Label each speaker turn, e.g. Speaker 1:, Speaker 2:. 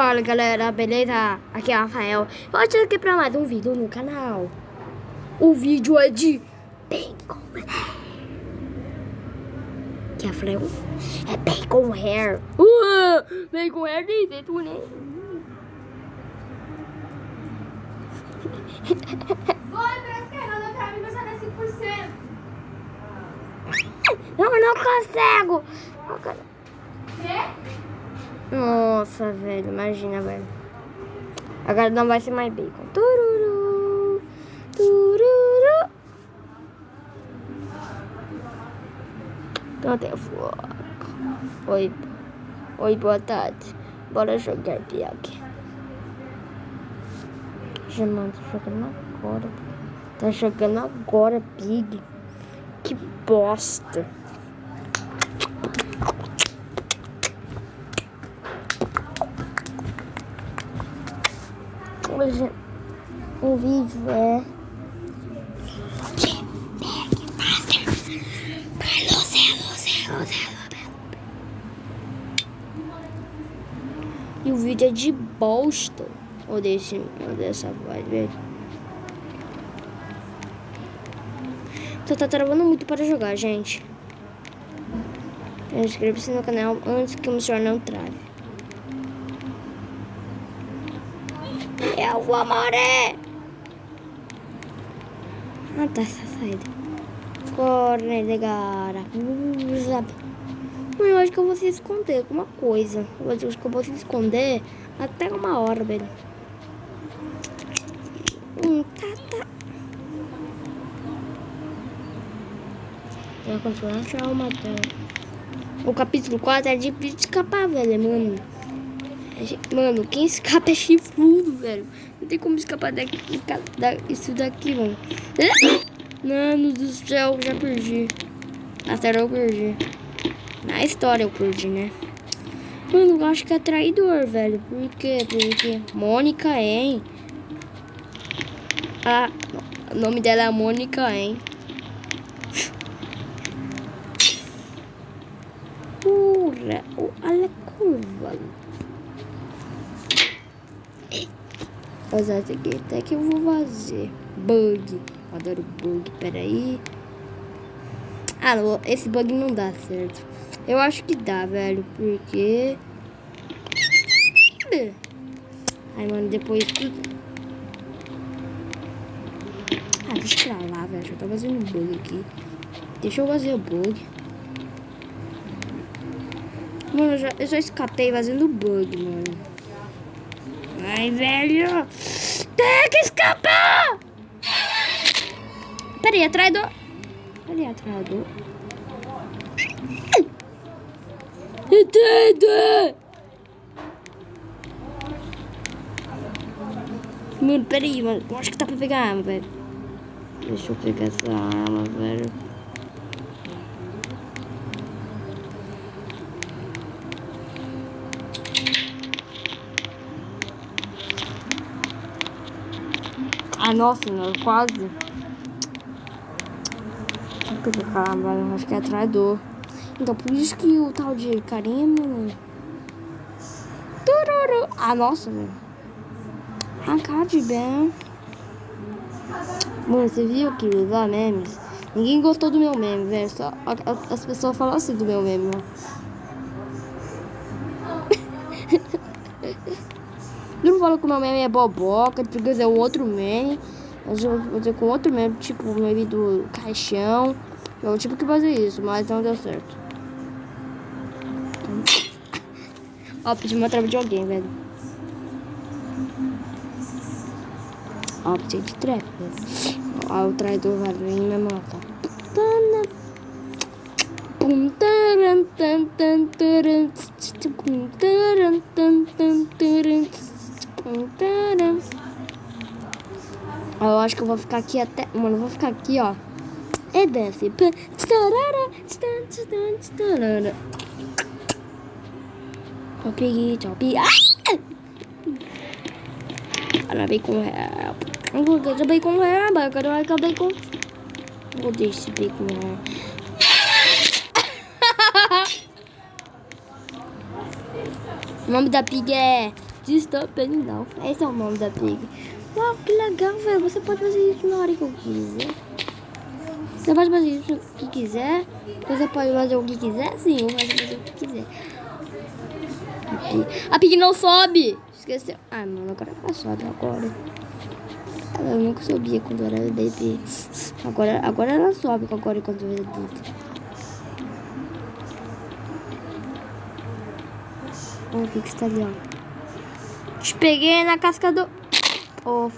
Speaker 1: Fala galera, beleza? Aqui é o Rafael. Hoje eu tô aqui pra mais um vídeo no canal. O vídeo é de bacon hair. Que é Rafael? É bacon hair. Bacon hair de jeito nenhum.
Speaker 2: Vou emprestar pra mim, mas só dá 5%.
Speaker 1: Não, eu não consigo.
Speaker 2: Quê?
Speaker 1: Nossa, velho, imagina, velho. Agora não vai ser mais bacon. Tururu, tururu. Não tem foco. Oi, boa tarde. Bora jogar piaque. Mano, tá jogando agora. Tá jogando agora, Pig. Que bosta. Hoje o vídeo é e o vídeo é de bosta. Odeio essa voz, velho. Tá travando muito para jogar, gente. Inscreva-se no canal antes que o senhor não trave. Eu vou morrer! Ah, tá saída. Corre, negara. Eu acho que eu vou se esconder com uma coisa. Eu acho que eu vou se esconder até uma hora, velho. Tá. Eu vou continuar achar uma tela. O capítulo 4 é difícil de escapar, velho, mano. Mano, quem escapa é chifrudo, velho. Não tem como escapar isso daqui, mano. Mano do céu, já perdi. Na série eu perdi. Na história eu perdi, né? Mano, eu acho que é traidor, velho. Por quê? Porque Mônica, hein? Ah, o nome dela é Mônica, hein? Pura, olha a curva. Vou usar esse aqui, até que eu vou fazer. Bug. Eu adoro bug, peraí. Ah, não, esse bug não dá certo. Eu acho que dá, velho, porque... Ai, mano, depois tudo... Ah, deixa pra lá, velho, eu tô fazendo um bug aqui. Deixa eu fazer o bug. Mano, eu já escapei fazendo bug, mano. Ai, velho. Tem que escapar. Peraí, é traidor. Peraí, é traidor. É traidor. Mano, peraí, mano. Eu acho que dá pra pegar a arma, velho. Deixa eu pegar essa arma, velho. Ah, nossa, mano, quase. Caramba, eu acho que é traidor. Então, por isso que o tal de carinha, mano. Tururu. Ah, nossa, velho. Arrancar de bem. Mano, você viu aquilo lá, memes? Ninguém gostou do meu meme, velho. Só as pessoas falam assim do meu meme, ó. Eu não falo que o meu meme é boboca, porque é um outro meme. Mas eu vou fazer com outro meme, tipo o meme do caixão. Eu tive que fazer isso, mas não deu certo. Ó, pedi uma trava de alguém, velho. Ó, pedi de trap, velho. Ó, o traidor vai vir me matar. Eu acho que eu vou ficar aqui até... Mano, eu vou ficar aqui, ó. E desce. Tchau, Pig. Acabei com rap. Acabei com rap. Acabei com... Vou deixar esse bacon. O nome da Pig é Stop não. Esse é o nome da Pig. Uau, que legal, velho. Você pode fazer isso na hora que eu quiser. Você pode fazer isso o que quiser. Você pode fazer o que quiser. Sim, eu vou fazer o que quiser. A Pig não sobe. Esqueceu. Ah, mano, agora ela sobe agora. Ela nunca subia quando era bebê. Agora ela sobe agora quando eu era adulta. Ó, o Pix tá ali, ó. Te peguei na casca do... Oh.